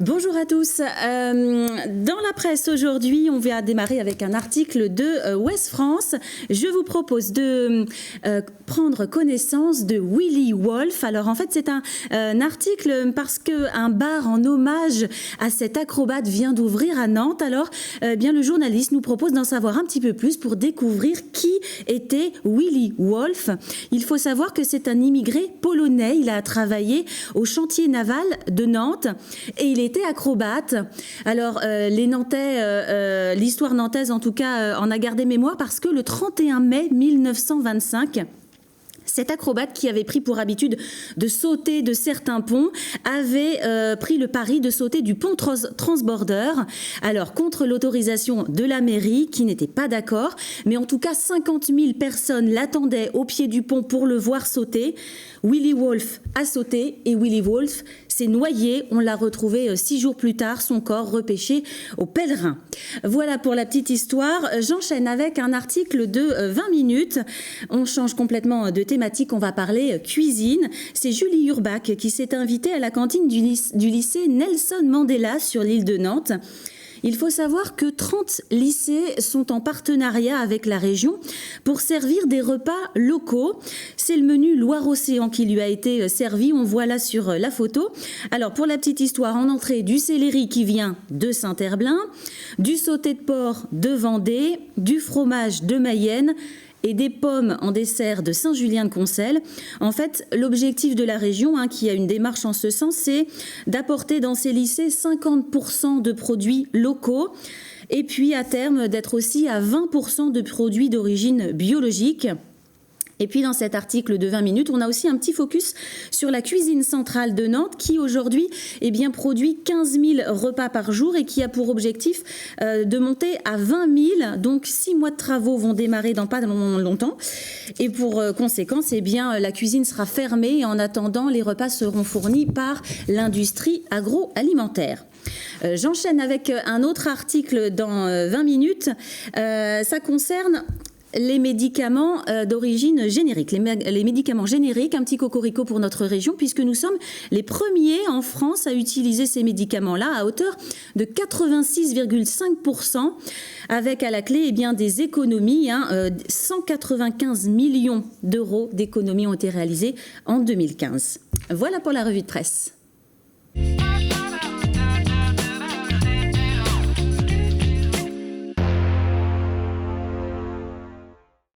Bonjour à tous. Dans la presse aujourd'hui, on va démarrer avec un article de Ouest France. Je vous propose de prendre connaissance de Willy Wolf. Alors en fait, c'est un article parce qu'un bar en hommage à cet acrobate vient d'ouvrir à Nantes. Alors bien le journaliste nous propose d'en savoir un petit peu plus pour découvrir qui était Willy Wolf. Il faut savoir que c'est un immigré polonais. Il a travaillé au chantier naval de Nantes et il était acrobate. Alors les Nantais, l'histoire nantaise en tout cas en a gardé mémoire parce que le 31 mai 1925, cet acrobate qui avait pris pour habitude de sauter de certains ponts avait pris le pari de sauter du pont transborder. Alors contre l'autorisation de la mairie qui n'était pas d'accord, mais en tout cas 50 000 personnes l'attendaient au pied du pont pour le voir sauter. Willy Wolf a sauté et Willy Wolf s'est noyé. On l'a retrouvé 6 jours plus tard, son corps repêché au Pèlerin. Voilà pour la petite histoire. J'enchaîne avec un article de 20 minutes. On change complètement de thématique, on va parler cuisine. C'est Julie Urbach qui s'est invitée à la cantine du lycée Nelson Mandela sur l'île de Nantes. Il faut savoir que 30 lycées sont en partenariat avec la région pour servir des repas locaux. C'est le menu Loire-Océan qui lui a été servi. On voit là sur la photo. Alors pour la petite histoire, en entrée, du céleri qui vient de Saint-Herblain, du sauté de porc de Vendée, du fromage de Mayenne et des pommes en dessert de Saint-Julien-de-Concelles. En fait, l'objectif de la région, qui a une démarche en ce sens, c'est d'apporter dans ces lycées 50% de produits locaux et puis à terme d'être aussi à 20% de produits d'origine biologique. Et puis dans cet article de 20 minutes, on a aussi un petit focus sur la cuisine centrale de Nantes qui aujourd'hui produit 15 000 repas par jour et qui a pour objectif de monter à 20 000. Donc 6 mois de travaux vont démarrer dans pas longtemps. Et pour conséquence, la cuisine sera fermée et en attendant, les repas seront fournis par l'industrie agroalimentaire. J'enchaîne avec un autre article dans 20 minutes. Ça concerne les médicaments d'origine générique, les médicaments génériques, un petit cocorico pour notre région, puisque nous sommes les premiers en France à utiliser ces médicaments-là à hauteur de 86,5%, avec à la clé des économies. 195 millions d'euros d'économies ont été réalisées en 2015. Voilà pour la revue de presse.